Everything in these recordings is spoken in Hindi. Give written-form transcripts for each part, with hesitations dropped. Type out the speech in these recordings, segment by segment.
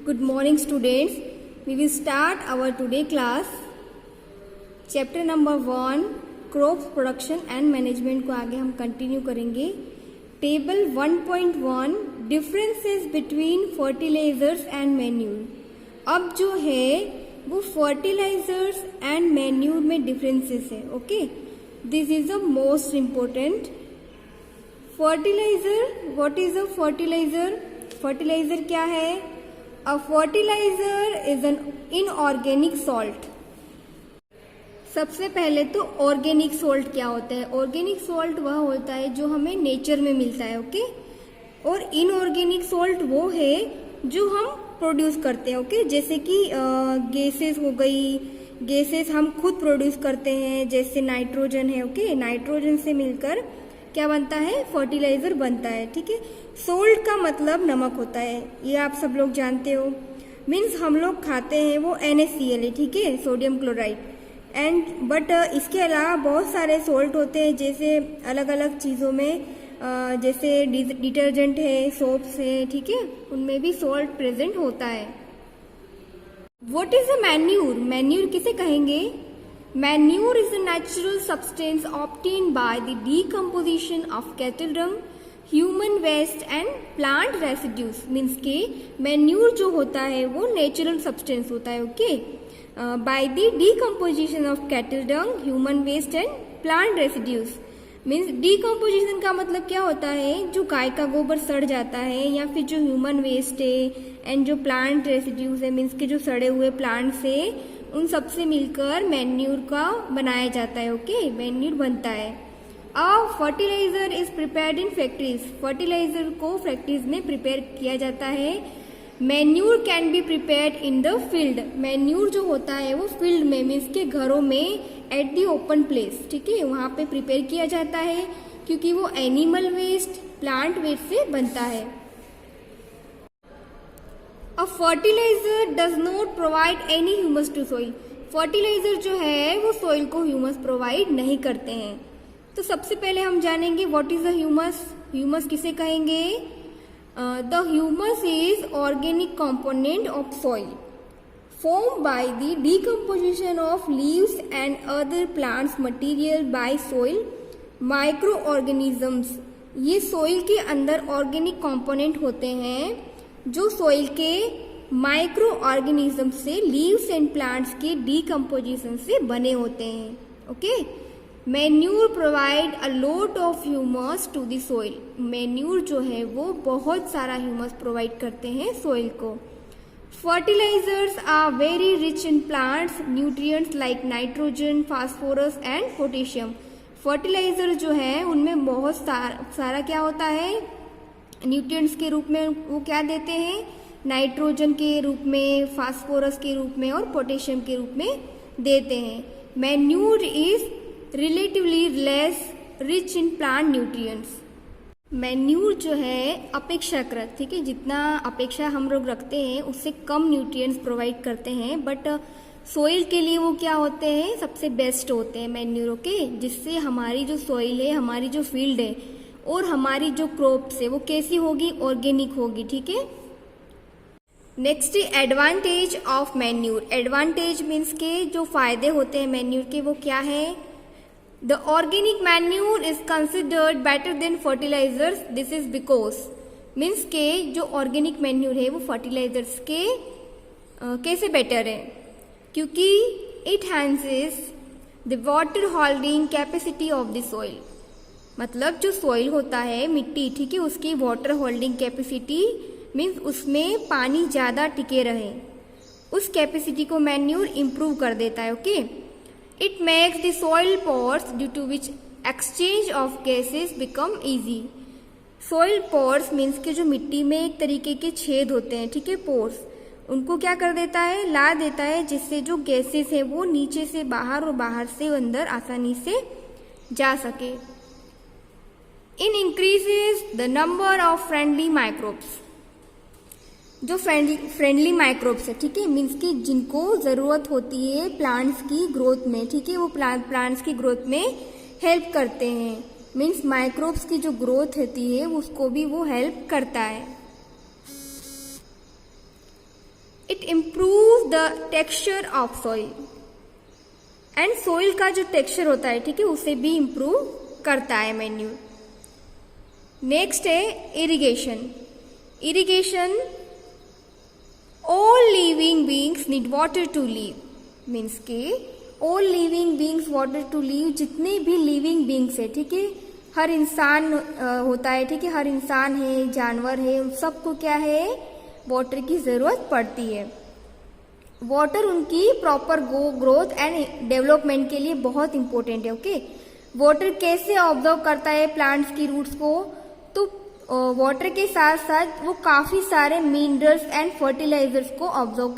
Good morning students. We will start our today class. Chapter number 1 Crops Production and Management को आगे हम कंटिन्यू करेंगे. Table 1.1 Differences between fertilizers and manure. अब जो है वो fertilizers and manure में differences है. Okay. This is the most important. Fertilizer. What is a fertilizer? Fertilizer क्या है? A fertilizer is an inorganic salt. सबसे पहले तो ऑर्गेनिक सॉल्ट क्या होता है? ऑर्गेनिक सॉल्ट वह होता है जो हमें नेचर में मिलता है. ओके. और इनऑर्गेनिक सॉल्ट वो है जो हम प्रोड्यूस करते हैं. ओके. जैसे कि गैसेस हो गई. गैसेस हम खुद प्रोड्यूस करते हैं, जैसे नाइट्रोजन है. ओके. नाइट्रोजन से मिलकर क्या बनता है? फर्टिलाइजर बनता है. ठीक है. सोल्ट का मतलब नमक होता है, ये आप सब लोग जानते हो. मीन्स हम लोग खाते हैं वो NaCl है. ठीक है, सोडियम क्लोराइड. एंड बट इसके अलावा बहुत सारे सोल्ट होते हैं, जैसे अलग अलग चीज़ों में, जैसे डिटर्जेंट है, सोप्स है. ठीक है, उनमें भी सोल्ट प्रेजेंट होता है. What is a manure? Manure किसे कहेंगे? Manure is a natural substance obtained by the decomposition of cattle dung, human waste and plant residues. Means के manure जो होता है वो natural substance होता है. Okay. By the decomposition of cattle dung, human waste and plant residues. Means decomposition का मतलब क्या होता है? जो गाय का गोबर सड़ जाता है, या फिर जो ह्यूमन वेस्ट है एंड जो प्लांट रेसिड्यूज है, मीन्स के जो सड़े हुए प्लांट से, उन सब से मिलकर मैन्यूर का बनाया जाता है. ओके. मैन्यूर बनता है. अब fertilizer is prepared in factories. Fertilizer को फैक्ट्रीज में प्रिपेयर किया जाता है. Manure can be prepared in the field. Manure जो होता है वो फील्ड में, मीन्स के घरों में, एट द ओपन प्लेस. ठीक है, वहाँ पे प्रिपेयर किया जाता है, क्योंकि वो एनिमल वेस्ट, प्लांट वेस्ट से बनता है. A fertilizer does not provide any humus to soil. Fertilizer जो है वो सोइल को ह्यूमस प्रोवाइड नहीं करते हैं. तो सबसे पहले हम जानेंगे what is the humus. Humus किसे कहेंगे? The humus is organic component of soil formed by the decomposition of leaves and other plants material by soil microorganisms. ये सोइल के अंदर ऑर्गेनिक कंपोनेंट होते हैं जो सोइल के माइक्रो ऑर्गेनिज्म से, लीव्स एंड प्लांट्स के डीकम्पोजिशन से बने होते हैं. Okay. Manure provide a lot of humus to the soil. Manure जो है वो बहुत सारा ह्यूमस प्रोवाइड करते हैं सोइल को. Fertilizers are very rich in plants nutrients like nitrogen, phosphorus and potassium. Fertilizer जो है उनमें बहुत सारा क्या होता है? न्यूट्रिएंट्स के रूप में वो क्या देते हैं? नाइट्रोजन के रूप में, फास्फोरस के रूप में और पोटेशियम के रूप में देते हैं. Manure is relatively less rich in plant nutrients. Manure जो है अपेक्षाकृत, ठीक है, जितना अपेक्षा हम लोग रखते हैं उससे कम न्यूट्रिएंट्स प्रोवाइड करते हैं, बट सोइल के लिए वो क्या होते हैं? सबसे बेस्ट होते हैं मैन्यूर. ओके. जिससे हमारी जो सोइल है, हमारी जो फील्ड है और हमारी जो क्रॉप्स है वो कैसी होगी? ऑर्गेनिक होगी. ठीक है. Next advantage of manure. Advantage means के जो फायदे होते हैं मैन्यूर के वो क्या है? The organic manure is considered better than fertilizers. This is because, means के जो ऑर्गेनिक मैन्यूर है वो फर्टिलाइजर्स के कैसे बेटर है? क्योंकि it enhances the water holding capacity of the soil. मतलब जो सॉइल होता है, मिट्टी, ठीक है, उसकी वाटर होल्डिंग कैपेसिटी मीन्स उसमें पानी ज़्यादा टिके रहे, उस कैपेसिटी को मैन्यूर इम्प्रूव कर देता है. Okay. It makes the soil pores due to which exchange of gases become easy. Soil pores means के जो मिट्टी में एक तरीके के छेद होते हैं, ठीक है, पोर्स, उनको क्या कर देता है? ला देता है, जिससे जो गैसेस है वो नीचे से बाहर और बाहर से अंदर आसानी से जा सके. In increases the number of friendly microbes. जो फ्रेंडली माइक्रोब्स है, ठीक है, मीन्स कि जिनको ज़रूरत होती है प्लांट्स की ग्रोथ में, ठीक है, वो प्लांट्स की ग्रोथ में हेल्प करते हैं. मीन्स माइक्रोब्स की जो ग्रोथ होती है उसको भी वो हेल्प करता है. It improve the texture of soil and soil का जो टेक्सचर होता है, ठीक है, उसे भी इम्प्रूव करता है मैन्यूर। नेक्स्ट है irrigation. Irrigation, all living beings need water to live, means के all living beings water to live, जितने भी लिविंग बींग्स है, ठीक है, हर इंसान होता है, ठीक है, हर इंसान है, जानवर है, उन सबको क्या है, वाटर की जरूरत पड़ती है। वाटर उनकी प्रॉपर ग्रोथ एंड डेवलपमेंट के लिए बहुत इंपॉर्टेंट है। ओके, वाटर कैसे ऑब्जर्व करता है प्लांट्स की रूट्स को, तो वाटर के साथ साथ वो काफी सारे मिनरल्स एंड फर्टिलाइजर्स को ऑब्जर्व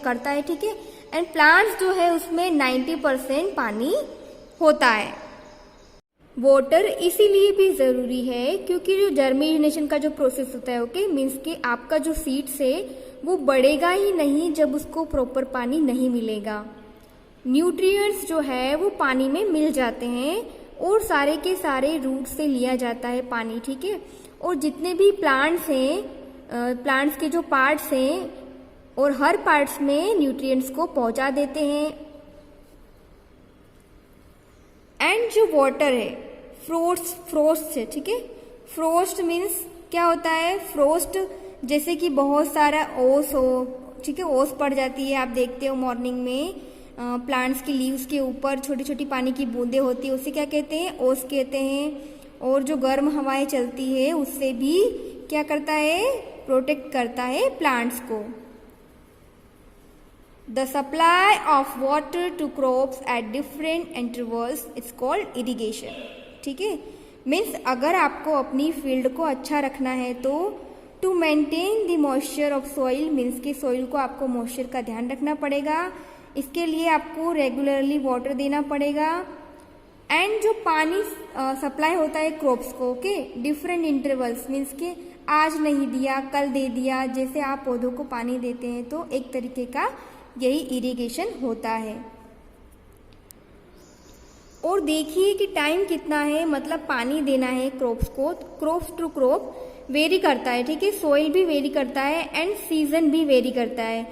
करता है, ठीक है, एंड प्लांट्स जो है उसमें 90% पानी होता है। वाटर इसीलिए भी जरूरी है क्योंकि जो जर्मिनेशन का जो प्रोसेस होता है, ओके, मीन्स कि आपका जो सीड्स है वो बढ़ेगा ही नहीं जब उसको प्रॉपर पानी नहीं मिलेगा। न्यूट्रिएंट्स जो है वो पानी में मिल जाते हैं और सारे के सारे रूट से लिया जाता है पानी, ठीक है, और जितने भी प्लांट्स हैं, प्लांट्स के जो पार्ट्स हैं और हर पार्ट्स में न्यूट्रिएंट्स को पहुंचा देते हैं। एंड जो वाटर है फ्रोस्ट है, ठीक है, फ्रोस्ट मीन्स क्या होता है, फ्रोस्ट जैसे कि बहुत सारा ओस हो, ठीक है, ओस पड़ जाती है, आप देखते हो मॉर्निंग में प्लांट्स की लीव्स के ऊपर छोटी छोटी पानी की बूंदें होती है, उसे क्या कहते हैं, ओस कहते हैं। और जो गर्म हवाएं चलती है उससे भी क्या करता है, प्रोटेक्ट करता है प्लांट्स को। The supply of water to crops at different intervals it's called irrigation, ठीक है, मीन्स अगर आपको अपनी फील्ड को अच्छा रखना है तो to maintain the moisture of soil, means कि सॉइल को आपको मॉइस्चर का ध्यान रखना पड़ेगा, इसके लिए आपको रेगुलरली वाटर देना पड़ेगा। एंड जो पानी सप्लाई होता है क्रॉप्स को, ओके, डिफरेंट इंटरवल्स, मीन्स कि आज नहीं दिया कल दे दिया, जैसे आप पौधों को पानी देते हैं, तो एक तरीके का यही इरिगेशन होता है। और देखिए कि टाइम कितना है, मतलब पानी देना है क्रॉप्स को, क्रॉप्स टू क्रॉप वेरी करता है, ठीक है, सोइल भी वेरी करता है एंड सीजन भी वेरी करता है।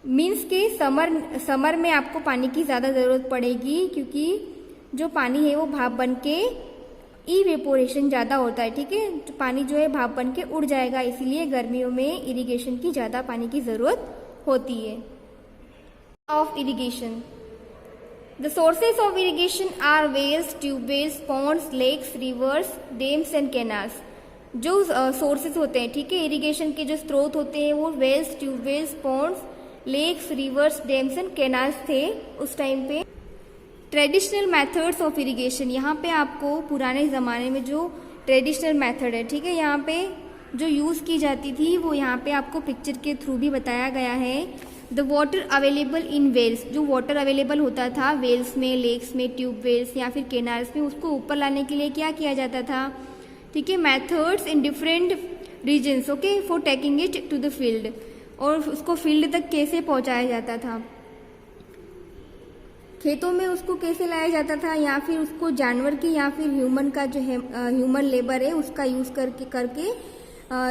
मीन्स के समर में आपको पानी की ज़्यादा ज़रूरत पड़ेगी क्योंकि जो पानी है वो भाप बन के इवेपोरेशन ज़्यादा होता है, ठीक है, तो पानी जो है भाप बन के उड़ जाएगा, इसीलिए गर्मियों में इरिगेशन की ज़्यादा पानी की ज़रूरत होती है। Of irrigation, the sources of irrigation are wells, tubewells, ponds, lakes, rivers, dams and canals. जो सोर्सेज होते हैं, ठीक है, इरिगेशन के जो स्रोत होते हैं वो wells, tubewells, ponds, lakes, rivers, dams and canals थे उस टाइम पे। ट्रेडिशनल मेथड्स ऑफ इरिगेशन, यहाँ पे आपको पुराने ज़माने में जो ट्रेडिशनल मेथड है, ठीक है, यहाँ पे जो यूज़ की जाती थी वो यहाँ पे आपको पिक्चर के थ्रू भी बताया गया है। The water available in wells, जो वाटर अवेलेबल होता था वेल्स में, लेक्स में, ट्यूबवेल्स या फिर कैनाल्स में, उसको ऊपर लाने के लिए क्या किया जाता था, ठीक है, methods in different regions, okay, for taking it to the field, और उसको फील्ड तक कैसे पहुंचाया जाता था, खेतों में उसको कैसे लाया जाता था, या फिर उसको जानवर की या फिर ह्यूमन का जो है ह्यूमन लेबर है उसका यूज़ करके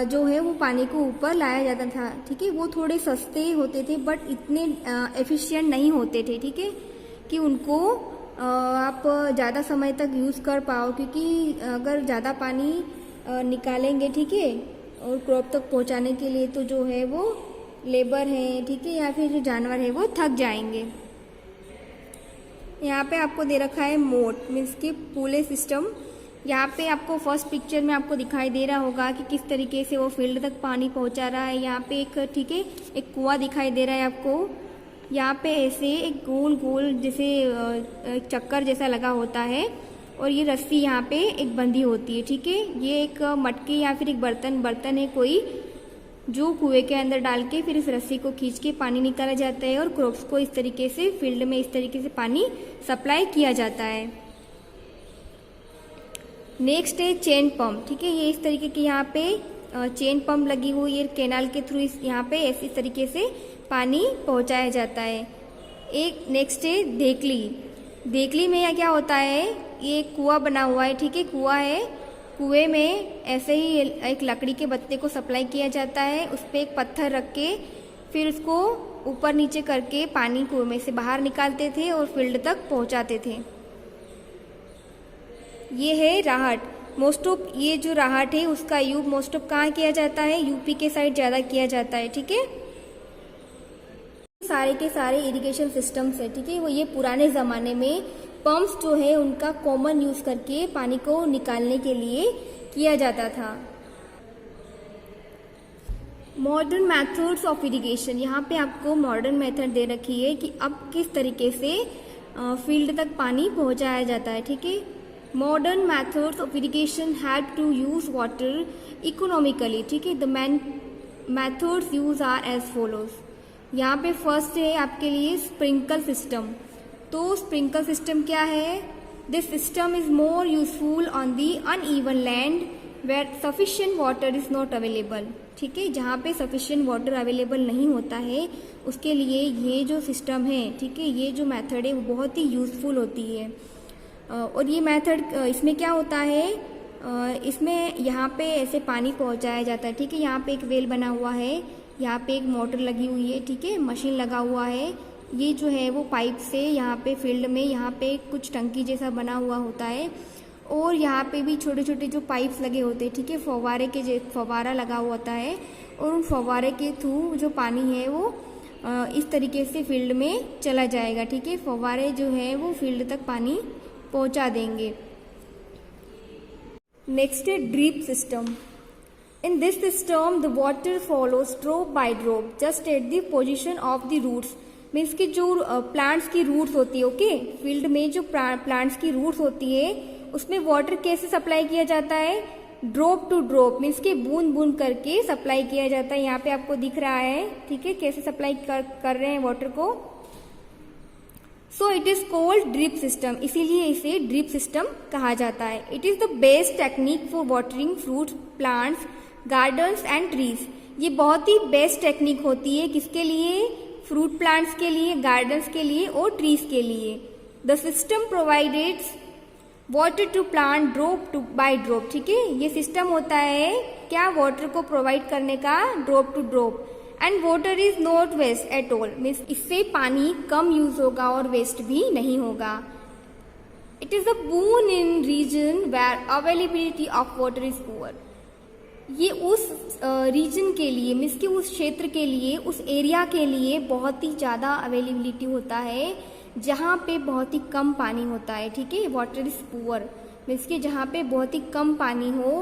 जो है वो पानी को ऊपर लाया जाता था, ठीक है। वो थोड़े सस्ते होते थे बट इतने एफिशिएंट नहीं होते थे, ठीक है, कि उनको आप ज़्यादा समय तक यूज़ कर पाओ, क्योंकि अगर ज़्यादा पानी निकालेंगे, ठीक है, और क्रॉप तक पहुंचाने के लिए तो जो है वो लेबर है, ठीक है, या फिर जो जानवर है वो थक जाएंगे। यहाँ पे आपको दे रखा है मोट, मीन्स की पूले सिस्टम। यहाँ पे आपको फर्स्ट पिक्चर में आपको दिखाई दे रहा होगा कि किस तरीके से वो फील्ड तक पानी पहुँचा रहा है। यहाँ पे एक, ठीक है, एक कुआं दिखाई दे रहा है आपको। यहाँ पे ऐसे एक गोल गोल जैसे चक्कर जैसा लगा होता है और ये रस्सी यहाँ पे एक बंधी होती है, ठीक है। ये एक मटके या फिर एक बर्तन है कोई, जो कुएं के अंदर डाल के फिर इस रस्सी को खींच के पानी निकाला जाता है और क्रॉप्स को इस तरीके से फील्ड में इस तरीके से पानी सप्लाई किया जाता है। नेक्स्ट है चेन पंप, ठीक है। ये इस तरीके की यहाँ पे चेन पंप लगी हुई है, कैनाल के थ्रू यहाँ पे इस तरीके से पानी पहुँचाया जाता है। एक नेक्स्ट है देकली। देकली में यह क्या होता है, ये कुआं बना हुआ है, ठीक है, कुआं है। कुएं में ऐसे ही एक लकड़ी के बत्ते को सप्लाई किया जाता है, उस पर एक पत्थर रख के फिर उसको ऊपर नीचे करके पानी कुएं में से बाहर निकालते थे और फील्ड तक पहुंचाते थे। ये है राहट। मोस्ट ऑफ ये जो राहट है उसका यूज मोस्ट ऑफ कहाँ किया जाता है, यूपी के साइड ज़्यादा किया जाता है। ठीक है, सारे के सारे इरिगेशन सिस्टम्स है, ठीक है, वो ये पुराने ज़माने में पंप्स जो है उनका कॉमन यूज़ करके पानी को निकालने के लिए किया जाता था। मॉडर्न मेथड्स ऑफ इरिगेशन, यहाँ पे आपको मॉडर्न मेथड दे रखी है कि अब किस तरीके से फील्ड तक पानी पहुँचाया जाता है। ठीक है, modern methods of irrigation help to use water economically. ठीक है, the methods use are as follows. यहाँ पे फर्स्ट है आपके लिए स्प्रिंकल सिस्टम। तो स्प्रिंकल सिस्टम क्या है? This system is more useful on the uneven land where sufficient water is not available. ठीक है, जहाँ पे सफिशिएंट वाटर अवेलेबल नहीं होता है उसके लिए ये जो सिस्टम है, ठीक है, ये जो मेथड है वो बहुत ही यूजफुल होती है। और ये मेथड इसमें क्या होता है, इसमें यहाँ पे ऐसे पानी पहुँचाया जाता है। ठीक है, यहाँ पे एक वेल बना हुआ है, यहाँ पे एक मोटर लगी हुई है, ठीक है, मशीन लगा हुआ है। ये जो है वो पाइप से यहाँ पे फील्ड में यहाँ पे कुछ टंकी जैसा बना हुआ होता है और यहाँ पे भी छोटे छोटे जो पाइप्स लगे होते हैं, ठीक है, फव्वारा लगा हुआ होता है और उन फव्वारे के थ्रू जो पानी है वो इस तरीके से फील्ड में चला जाएगा। ठीक है, फव्वारे जो है वो फील्ड तक पानी पहुँचा देंगे। नेक्स्ट है drip system. In this system, the water follows drop by drop just at the position of the roots. Means कि जो प्लांट्स की रूट्स होती है, ओके, फील्ड में जो प्लांट्स की रूट्स होती है उसमें वाटर कैसे सप्लाई किया जाता है? ड्रॉप टू ड्रॉप, मीन्स कि बूंद बूंद करके सप्लाई किया जाता है। यहाँ पे आपको दिख रहा है, ठीक है, कैसे सप्लाई कर रहे हैं वाटर को। So it is called drip system, इसीलिए इसे ड्रिप सिस्टम कहा जाता है। It is the best technique for watering fruits, plants, gardens and trees. ये बहुत ही बेस्ट टेक्निक होती है किसके लिए? फ्रूट प्लांट्स के लिए, गार्डन्स के लिए और ट्रीज के लिए। The system provides water to plant drop to by drop. ठीक है, ये सिस्टम होता है क्या? वाटर को प्रोवाइड करने का, drop to drop. And water is not waste at all, means इससे पानी कम यूज होगा और वेस्ट भी नहीं होगा। It is a boon in region where availability of water is poor. ये उस रीजन के लिए, मीन्स कि उस क्षेत्र के लिए, उस एरिया के लिए बहुत ही ज़्यादा अवेलेबिलिटी होता है जहाँ पे बहुत ही कम पानी होता है। ठीक है, वाटर इज पुअर, मीन्स कि जहाँ पे बहुत ही कम पानी हो